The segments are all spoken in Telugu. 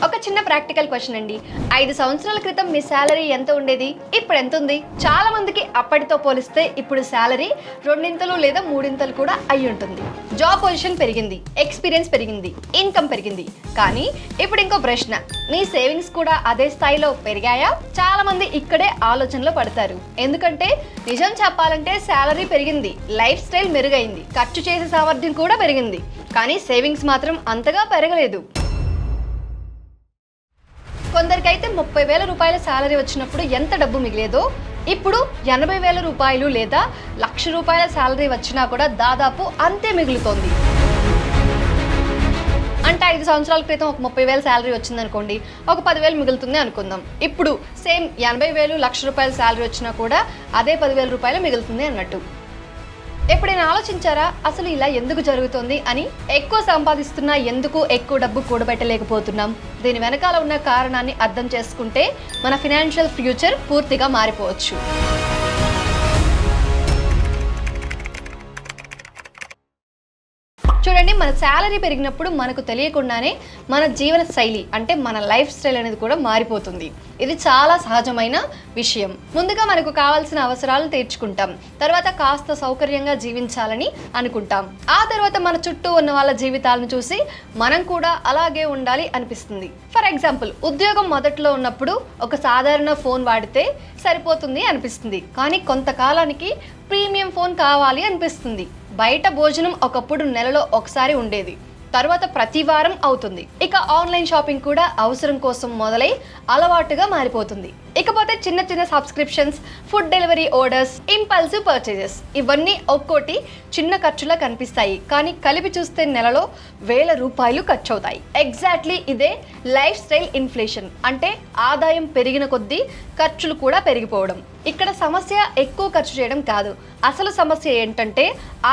ఒక చిన్న ప్రాక్టికల్ క్వశ్చన్ అండి. 5 సంవత్సరాల క్రితం మీ శాలరీ ఎంత ఉండేది, ఇప్పుడు ఎంత ఉంది? చాలా మందికి అప్పటితో పోలిస్తే ఇప్పుడు శాలరీ రెండింతలు లేదా మూడింతలు కూడా అయి ఉంటుంది. జాబ్ పొజిషన్ పెరిగింది, ఎక్స్పీరియన్స్ పెరిగింది, ఇన్కమ్ పెరిగింది. కానీ ఇప్పుడు ఇంకో ప్రశ్న, మీ సేవింగ్స్ కూడా అదే స్థాయిలో పెరిగాయా? చాలా మంది ఇక్కడే ఆలోచనలో పడతారు. ఎందుకంటే నిజం చెప్పాలంటే శాలరీ పెరిగింది, లైఫ్ స్టైల్ మెరుగైంది, ఖర్చు చేసే సామర్థ్యం కూడా పెరిగింది, కానీ సేవింగ్స్ మాత్రం అంతగా పెరగలేదు. కొందరికైతే 30,000 రూపాయల శాలరీ వచ్చినప్పుడు ఎంత డబ్బు మిగిలేదో ఇప్పుడు 80,000 రూపాయలు లేదా 1,00,000 రూపాయల శాలరీ వచ్చినా కూడా దాదాపు అంతే మిగులుతోంది. అంటే 5 సంవత్సరాల క్రితం ఒక 30,000 శాలరీ వచ్చిందనుకోండి, ఒక 10,000 మిగులుతుంది అనుకుందాం. ఇప్పుడు సేమ్ 80,000 1,00,000 రూపాయల శాలరీ వచ్చినా కూడా అదే 10,000 రూపాయలు మిగులుతుంది అన్నట్టు. ఎప్పుడైనా ఆలోచించారా అసలు ఇలా ఎందుకు జరుగుతుంది అని? ఎక్కువ సంపాదిస్తున్నా ఎందుకు ఎక్కువ డబ్బు కూడబెట్టలేకపోతున్నాం? దీని వెనకాల ఉన్న కారణాన్ని అర్థం చేసుకుంటే మన ఫైనాన్షియల్ ఫ్యూచర్ పూర్తిగా మారిపోవచ్చు. చూడండి, మన శాలరీ పెరిగినప్పుడు మనకు తెలియకుండానే మన జీవన శైలి అంటే మన లైఫ్ స్టైల్ అనేది కూడా మారిపోతుంది. ఇది చాలా సహజమైన విషయం. ముందుగా మనకు కావాల్సిన అవసరాలను తీర్చుకుంటాం, తర్వాత కాస్త సౌకర్యంగా జీవించాలని అనుకుంటాం. ఆ తర్వాత మన చుట్టూ ఉన్న వాళ్ళ జీవితాలను చూసి మనం కూడా అలాగే ఉండాలి అనిపిస్తుంది. ఫర్ ఎగ్జాంపుల్, ఉద్యోగం మొదట్లో ఉన్నప్పుడు ఒక సాధారణ ఫోన్ వాడితే సరిపోతుంది అనిపిస్తుంది, కానీ కొంతకాలానికి ప్రీమియం ఫోన్ కావాలి అనిపిస్తుంది. బయట భోజనం ఒకప్పుడు నెలలో ఒకసారి ఉండేది, తర్వాత ప్రతి వారం అవుతుంది. ఇక ఆన్లైన్ షాపింగ్ కూడా అవసరం కోసం మొదలై అలవాటుగా మారిపోతుంది. ఇకపోతే చిన్న చిన్న subscriptions, food delivery orders, impulsive purchases, ఇవన్నీ ఒక్కోటి చిన్న ఖర్చులా కనిపిస్తాయి, కానీ కలిపి చూస్తే నెలలో 1,000 రూపాయలు ఖర్చు అవుతాయి. ఎగ్జాక్ట్లీ ఇదే లైఫ్ స్టైల్ ఇన్ఫ్లేషన్. అంటే ఆదాయం పెరిగిన కొద్దీ ఖర్చులు కూడా పెరిగిపోవడం. ఇక్కడ సమస్య ఎక్కువ ఖర్చు చేయడం కాదు, అసలు సమస్య ఏంటంటే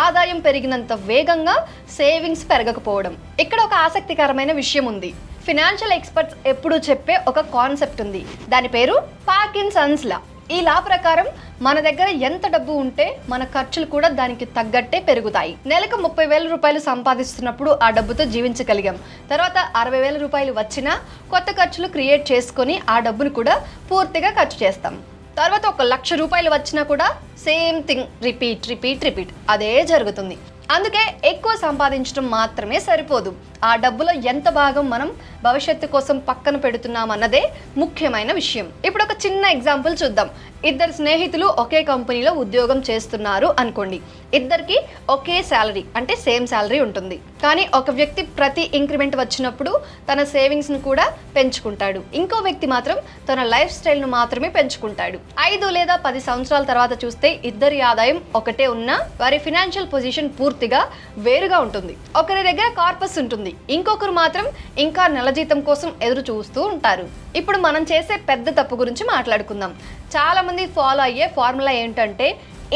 ఆదాయం పెరిగినంత వేగంగా సేవింగ్స్ పెరగకపోవడం. ఇక్కడ ఒక ఆసక్తికరమైన విషయం ఉంది. ఫినాన్షియల్ ఎక్స్పర్ట్స్ ఎప్పుడూ చెప్పే ఒక కాన్సెప్ట్ ఉంది, దాని పేరు పార్కిన్సన్స్ లా. ఈ లా ప్రకారం మన దగ్గర ఎంత డబ్బు ఉంటే మన ఖర్చులు కూడా దానికి తగ్గట్టే పెరుగుతాయి. నెలకు 30,000 రూపాయలు సంపాదిస్తున్నప్పుడు ఆ డబ్బుతో జీవించగలిగాం. తర్వాత 60,000 రూపాయలు వచ్చినా కొత్త ఖర్చులు క్రియేట్ చేసుకొని ఆ డబ్బును కూడా పూర్తిగా ఖర్చు చేస్తాం. తర్వాత 1,00,000 రూపాయలు వచ్చినా కూడా సేమ్ థింగ్, రిపీట్ అదే జరుగుతుంది. అందుకే ఎక్కువ సంపాదించడం మాత్రమే సరిపోదు, ఆ డబ్బులో ఎంత భాగం మనం భవిష్యత్తు కోసం పక్కన పెడుతున్నామన్నదే ముఖ్యమైన విషయం. ఇప్పుడు ఒక చిన్న ఎగ్జాంపుల్ చూద్దాం. 2 స్నేహితులు ఒకే కంపెనీలో ఉద్యోగం చేస్తున్నారు అనుకోండి. ఇద్దరికి ఒకే శాలరీ అంటే సేమ్ శాలరీ ఉంటుంది, కానీ ఒక వ్యక్తి ప్రతి ఇంక్రిమెంట్ వచ్చినప్పుడు తన సేవింగ్స్ను కూడా పెంచుకుంటాడు, ఇంకో వ్యక్తి మాత్రం తన లైఫ్ స్టైల్ను మాత్రమే పెంచుకుంటాడు. 5 లేదా 10 సంవత్సరాల తర్వాత చూస్తే ఇద్దరి ఆదాయం ఒకటే ఉన్నా వారి ఫినాన్షియల్ పొజిషన్ పూర్తిగా వేరుగా ఉంటుంది. ఒకరి దగ్గర కార్పస్ ఉంటుంది, ఇంకొకరు మాత్రం ఇంకా నెల జీతం కోసం ఎదురు చూస్తూ ఉంటారు. ఇప్పుడు మనం చేసే పెద్ద తప్పు గురించి మాట్లాడుకుందాం. చాలా మంది ఫాలో అయ్యే ఫార్ములా ఏంటంటే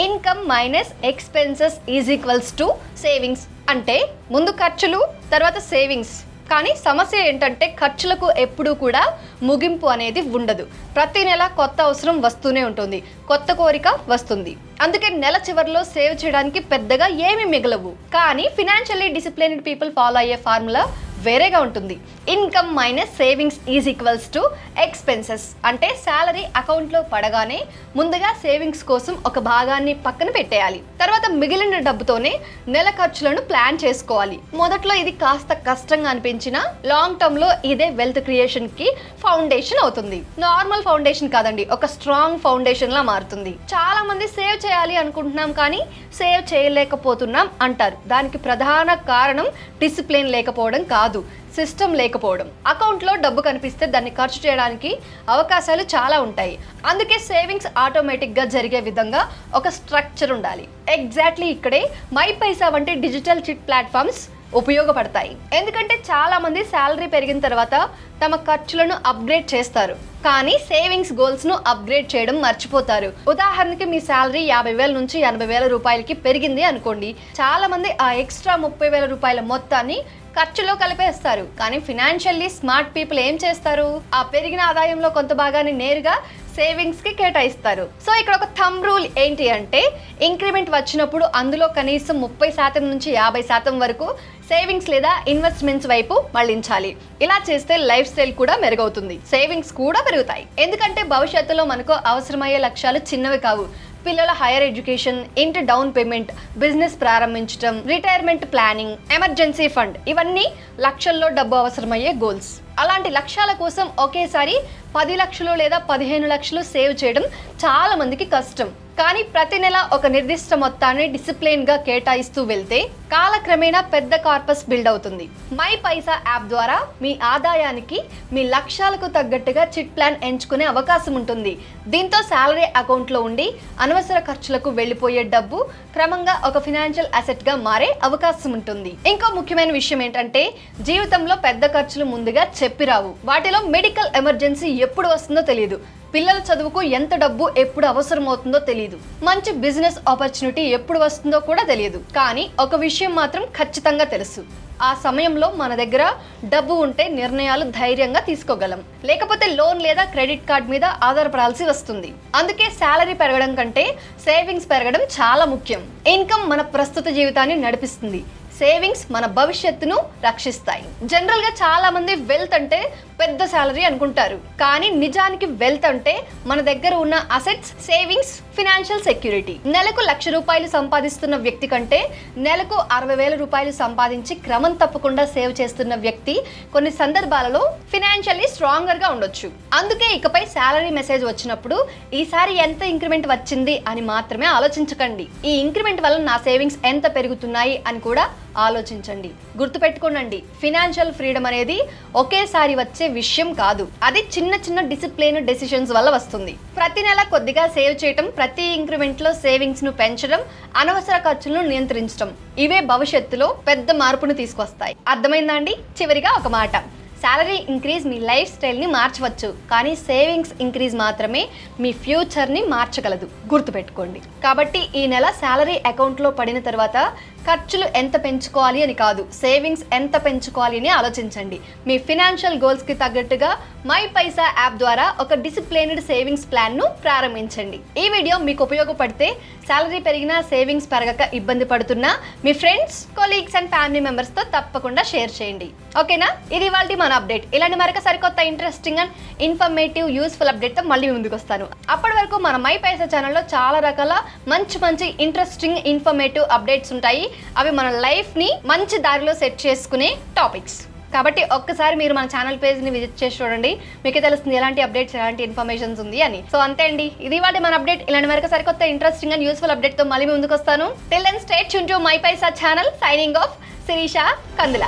income minus expenses is equals to savings. అంటే ముందు ఖర్చులు, తర్వాత సేవింగ్స్. కానీ సమస్య ఏంటంటే ఖర్చులకు ఎప్పుడూ కూడా ముగింపు అనేది ఉండదు. ప్రతి నెల కొత్త అవసరం వస్తూనే ఉంటుంది, కొత్త కోరిక వస్తుంది. అందుకే నెల చివరిలో సేవ్ చేయడానికి పెద్దగా ఏమీ మిగలవు. కానీ ఫినాన్షియల్లీ డిసిప్లిన్డ్ పీపుల్ ఫాలో అయ్యే ఫార్ములా వేరేగా ఉంటుంది. Income minus savings is equals to expenses. అంటే శాలరీ అకౌంట్లో పడగానే ముందుగా సేవింగ్స్ కోసం ఒక భాగాన్ని పక్కన పెట్టేయాలి, తర్వాత మిగిలిన డబ్బుతోనే నెల ఖర్చులను ప్లాన్ చేసుకోవాలి. మొదట్లో ఇది కాస్త కష్టంగా అనిపించినా లాంగ్ టర్మ్ లో ఇదే వెల్త్ క్రియేషన్ కి ఫౌండేషన్ అవుతుంది. నార్మల్ ఫౌండేషన్ కాదండి, ఒక స్ట్రాంగ్ ఫౌండేషన్ లా మారుతుంది. చాలా మంది సేవ్ చేయాలి అనుకుంటున్నాం కానీ సేవ్ చేయలేకపోతున్నాం అంటారు. దానికి ప్రధాన కారణం డిసిప్లిన్ లేకపోవడం కాదు, సిస్టమ్ లేకపోవడం. అకౌంట్లో డబ్బు కనిపిస్తే దాన్ని ఖర్చు చేయడానికి అవకాశాలు చాలా ఉంటాయి. అందుకే సేవింగ్స్ ఆటోమేటిక్గా జరిగే విధంగా ఒక స్ట్రక్చర్ ఉండాలి. ఎగ్జాక్ట్లీ ఇక్కడే మై పైసా వంటి డిజిటల్ చిట్ ప్లాట్ఫామ్స్ ఉపయోగపడతాయి. ఎందుకంటే చాలా మంది శాలరీ పెరిగిన తర్వాత తమ ఖర్చులను అప్గ్రేడ్ చేస్తారు, కానీ సేవింగ్స్ గోల్స్ ను అప్గ్రేడ్ చేయడం మర్చిపోతారు. ఉదాహరణకి మీ శాలరీ 50,000 నుంచి 80,000 రూపాయలకి పెరిగింది అనుకోండి. చాలా మంది ఆ ఎక్స్ట్రా 30,000 రూపాయల మొత్తాన్ని ఖర్చులో కలిపేస్తారు. కానీ ఫినాన్షియల్లీ స్మార్ట్ పీపుల్ ఏం చేస్తారు, ఆ పెరిగిన ఆదాయంలో కొంత భాగాన్ని నేరుగా సేవింగ్స్ కి కేటాయిస్తారు. సో ఇక్కడ ఒక థంబ్ రూల్ ఏంటి అంటే ఇంక్రిమెంట్ వచ్చినప్పుడు అందులో కనీసం 30% నుంచి 50% వరకు సేవింగ్స్ లేదా ఇన్వెస్ట్మెంట్స్ వైపు మళ్లించాలి. ఇలా చేస్తే లైఫ్ స్టైల్ కూడా మెరుగవుతుంది, సేవింగ్స్ కూడా పెరుగుతాయి. ఎందుకంటే భవిష్యత్తులో మనకు అవసరమయ్యే లక్ష్యాలు చిన్నవి కావు. పిల్లల హైయర్ ఎడ్యుకేషన్, ఇంటి డౌన్ పేమెంట్, బిజినెస్ ప్రారంభించడం, రిటైర్మెంట్ ప్లానింగ్, ఎమర్జెన్సీ ఫండ్, ఇవన్నీ లక్షల్లో డబ్బు అవసరమయ్యే గోల్స్. అలాంటి లక్ష్యాల కోసం ఒకేసారి 10 లక్షలు లేదా 15 లక్షలు సేవ్ చేయడం చాలా మందికి కష్టం. కానీ ప్రతి నెల ఒక నిర్దిష్ట మొత్తాన్ని డిసిప్లిన్గా కేటాయిస్తూ వెళ్తే కాలక్రమేణా పెద్ద కార్పస్ బిల్డ్ అవుతుంది. మై పైసా యాప్ ద్వారా మీ ఆదాయానికి, మీ లక్ష్యాలకు తగ్గట్టుగా చిట్ ప్లాన్ ఎంచుకునే అవకాశం ఉంటుంది. దీంతో శాలరీ అకౌంట్లో ఉండి అనవసర ఖర్చులకు వెళ్ళిపోయే డబ్బు క్రమంగా ఒక ఫినాన్షియల్ అసెట్గా మారే అవకాశం ఉంటుంది. ఇంకో ముఖ్యమైన విషయం ఏంటంటే, జీవితంలో పెద్ద ఖర్చులు ముందుగా చెప్పిరావు. వాటిలో మెడికల్ ఎమర్జెన్సీ ఎప్పుడు వస్తుందో తెలియదు, పిల్లల చదువుకు ఎంత డబ్బు ఎప్పుడు అవసరం అవుతుందో తెలియదు, మంచి బిజినెస్ ఆపర్చునిటీ ఎప్పుడు వస్తుందో కూడా తెలియదు. కానీ ఒక విషయం మాత్రం ఖచ్చితంగా తెలుసు, ఆ సమయంలో మన దగ్గర డబ్బు ఉంటే నిర్ణయాలు ధైర్యంగా తీసుకోగలం, లేకపోతే లోన్ లేదా క్రెడిట్ కార్డ్ మీద ఆధారపడాల్సి వస్తుంది. అందుకే శాలరీ పెరగడం కంటే సేవింగ్స్ పెరగడం చాలా ముఖ్యం. ఇన్కమ్ మన ప్రస్తుత జీవితాన్ని నడిపిస్తుంది, సేవింగ్స్ మన భవిష్యత్తును రక్షిస్తాయి. జనరల్గా చాలా మంది వెల్త్ అంటే పెద్ద శాలరీ అనుకుంటారు, కానీ నిజానికి వెల్త్ అంటే మన దగ్గర ఉన్న అసెట్స్, సేవింగ్స్, ఫినాన్షియల్ సెక్యూరిటీ. నెలకు ₹1,00,000 సంపాదిస్తున్న వ్యక్తి కంటే నెలకు ₹60,000 సంపాదించి క్రమం తప్పకుండా సేవ్ చేస్తున్న వ్యక్తి కొన్ని సందర్భాలలో ఫినాన్షియల్లీ స్ట్రాంగర్గా ఉండొచ్చు. అందుకే ఇకపై శాలరీ మెసేజ్ వచ్చినప్పుడు ఈసారి ఎంత ఇంక్రిమెంట్ వచ్చింది అని మాత్రమే ఆలోచించకండి. ఈ ఇంక్రిమెంట్ వల్ల నా సేవింగ్స్ ఎంత పెరుగుతున్నాయి అని కూడా ఆలోచించండి. గుర్తుపెట్టుకోండి, ఫినాన్షియల్ ఫ్రీడమ్ అనేది ఒకేసారి వచ్చే విషయం కాదు, అది చిన్న చిన్న డిసిప్లిన్ డెసిషన్స్ వల్ల వస్తుంది. ప్రతి నెల కొద్దిగా సేవ్ చేయటం, ప్రతి ఇంక్రిమెంట్ లో సేవింగ్స్ ను పెంచడం, అనవసర ఖర్చులను నియంత్రించడం, ఇవే భవిష్యత్తులో పెద్ద మార్పును తీసుకొస్తాయి. అర్థమైందా అండి? చివరిగా ఒక మాట, శాలరీ ఇంక్రీజ్ మీ లైఫ్ స్టైల్ని మార్చవచ్చు, కానీ సేవింగ్స్ ఇంక్రీజ్ మాత్రమే మీ ఫ్యూచర్ని మార్చగలదు. గుర్తుపెట్టుకోండి. కాబట్టి ఈ నెల శాలరీ అకౌంట్లో పడిన తర్వాత ఖర్చులు ఎంత పెంచుకోవాలి అని కాదు, సేవింగ్స్ ఎంత పెంచుకోవాలి అని ఆలోచించండి. మీ ఫినాన్షియల్ గోల్స్కి తగ్గట్టుగా మై పైసా యాప్ ద్వారా ఒక డిసిప్లైన్డ్ సేవింగ్స్ ప్లాన్ను ప్రారంభించండి. ఈ వీడియో మీకు ఉపయోగపడితే శాలరీ పెరిగినా సేవింగ్స్ పెరగక ఇబ్బంది పడుతున్నా మీ ఫ్రెండ్స్, కొలీగ్స్ అండ్ ఫ్యామిలీ మెంబర్స్తో తప్పకుండా షేర్ చేయండి. ఓకేనా? ఇది ఇవాల్టి మన అప్డేట్. ఇలాంటి మరొక సరికొత్త ఇంట్రెస్టింగ్ అండ్ ఇన్ఫర్మేటివ్, యూస్ఫుల్ అప్డేట్తో మళ్ళీ ముందుకు వస్తాను. అప్పటి వరకు మన మై పైసా ఛానల్లో చాలా రకాల మంచి ఇంట్రెస్టింగ్, ఇన్ఫర్మేటివ్ అప్డేట్స్ ఉంటాయి. అవి మన లైఫ్ని మంచి దారిలో సెట్ చేసుకునే టాపిక్స్. కాబట్టి ఒక్కసారి మీరు మన ఛానల్ పేజ్ని విజిట్ చేసి చూడండి, మీకు తెలుస్తుంది ఎలాంటి అప్డేట్స్, ఎలాంటి ఇన్ఫర్మేషన్స్ ఉంది అని. సో అంతే అండి, ఇది వాటి మన అప్డేట్. ఇలాంటి వరకు సరికొత్త ఇంట్రెస్టింగ్ అండ్ యూస్ఫుల్ అప్డేట్తో మళ్ళీ ముందుకు వస్తాను. Till then stay tuned to my Paisa channel. Signing off, Shirisha Kandula.